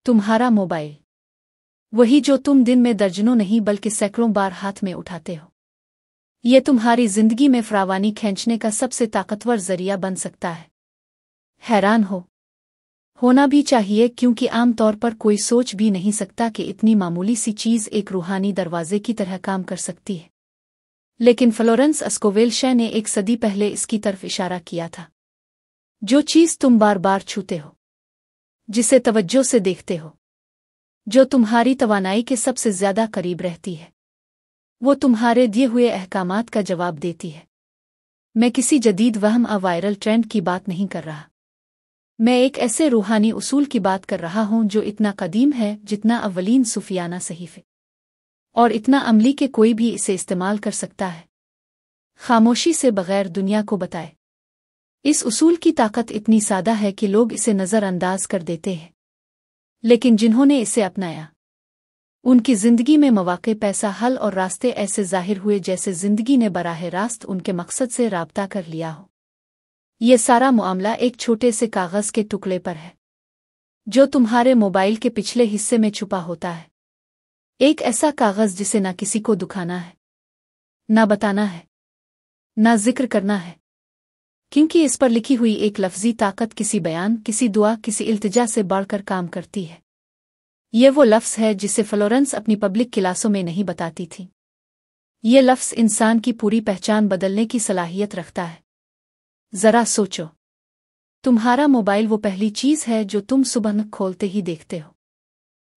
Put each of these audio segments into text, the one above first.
तुम्हारा मोबाइल, वही जो तुम दिन में दर्जनों नहीं बल्कि सैकड़ों बार हाथ में उठाते हो। ये तुम्हारी जिंदगी में फरावानी खींचने का सबसे ताकतवर जरिया बन सकता है। हैरान होना भी चाहिए, क्योंकि आम तौर पर कोई सोच भी नहीं सकता कि इतनी मामूली सी चीज़ एक रूहानी दरवाजे की तरह काम कर सकती है। लेकिन फ्लोरेंस अस्कोवेल ने एक सदी पहले इसकी तरफ इशारा किया था। जो चीज़ तुम बार बार छूते हो, जिसे तवज्जो से देखते हो, जो तुम्हारी तवानाई के सबसे ज्यादा करीब रहती है, वो तुम्हारे दिए हुए अहकामात का जवाब देती है। मैं किसी जदीद वहम वायरल ट्रेंड की बात नहीं कर रहा। मैं एक ऐसे रूहानी उसूल की बात कर रहा हूं जो इतना कदीम है जितना अव्वलीन सूफियाना सहीफे, और इतना अमली के कोई भी इसे इस्तेमाल कर सकता है, खामोशी से बगैर दुनिया को बताए। इस उसूल की ताकत इतनी सादा है कि लोग इसे नज़रअंदाज कर देते हैं, लेकिन जिन्होंने इसे अपनाया उनकी जिंदगी में मौके, पैसा, हल और रास्ते ऐसे जाहिर हुए जैसे जिंदगी ने बराह रास्त उनके मकसद से राब्ता कर लिया हो। ये सारा मामला एक छोटे से कागज़ के टुकड़े पर है जो तुम्हारे मोबाइल के पिछले हिस्से में छुपा होता है। एक ऐसा कागज़ जिसे ना किसी को दुखाना है, ना बताना है, ना जिक्र करना है, क्योंकि इस पर लिखी हुई एक लफ्जी ताकत किसी बयान, किसी दुआ, किसी इल्तिजा से बढ़कर काम करती है। ये वो लफ्ज़ है जिसे फ्लोरेंस अपनी पब्लिक क्लासों में नहीं बताती थी। ये लफ्ज़ इंसान की पूरी पहचान बदलने की सलाहियत रखता है। ज़रा सोचो, तुम्हारा मोबाइल वो पहली चीज़ है जो तुम सुबह खोलते ही देखते हो,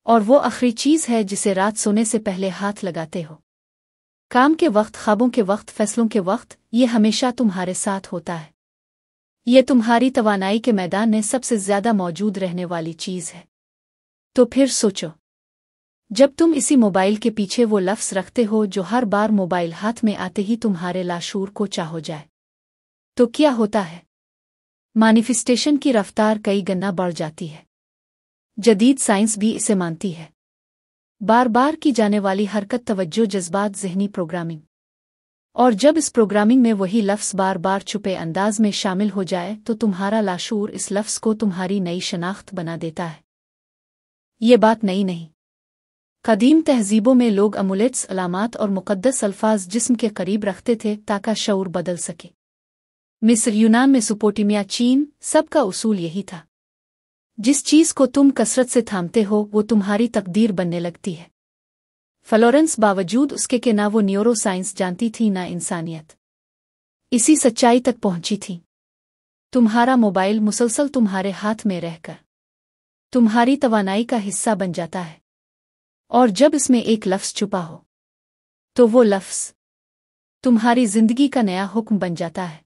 और वो आखिरी चीज़ है जिसे रात सोने से पहले हाथ लगाते हो। काम के वक्त, ख्वाबों के वक्त, फैसलों के वक्त, ये हमेशा तुम्हारे साथ होता है। ये तुम्हारी तवानाई के मैदान में सबसे ज्यादा मौजूद रहने वाली चीज़ है। तो फिर सोचो, जब तुम इसी मोबाइल के पीछे वो लफ्ज़ रखते हो जो हर बार मोबाइल हाथ में आते ही तुम्हारे लाशूर को चाहो जाए, तो क्या होता है? मैनिफेस्टेशन की रफ्तार कई गुना बढ़ जाती है। जदीद साइंस भी इसे मानती है। बार बार की जाने वाली हरकत, तवज्जो, जज्बात, ज़हनी प्रोग्रामिंग, और जब इस प्रोग्रामिंग में वही लफ्ज़ बार बार छुपे अंदाज में शामिल हो जाए तो तुम्हारा लाशूर इस लफ्ज़ को तुम्हारी नई शनाख्त बना देता है। ये बात नई नहीं। कदीम तहजीबों में लोग अमुलेट्स, अलामात और मुक़द्दस अल्फाज जिस्म के करीब रखते थे ताकि शऊर बदल सके। मिस्र, यूनान, मेसोपोटामिया, चीन, सबका उसूल यही था। जिस चीज़ को तुम कसरत से थामते हो वो तुम्हारी तकदीर बनने लगती है। फ्लोरेंस, बावजूद उसके कि ना वो न्यूरो साइंस जानती थी ना इंसानियत, इसी सच्चाई तक पहुंची थी। तुम्हारा मोबाइल मुसलसल तुम्हारे हाथ में रहकर तुम्हारी तवानाई का हिस्सा बन जाता है, और जब इसमें एक लफ्ज़ छुपा हो तो वो लफ्ज़ तुम्हारी जिंदगी का नया हुक्म बन जाता है।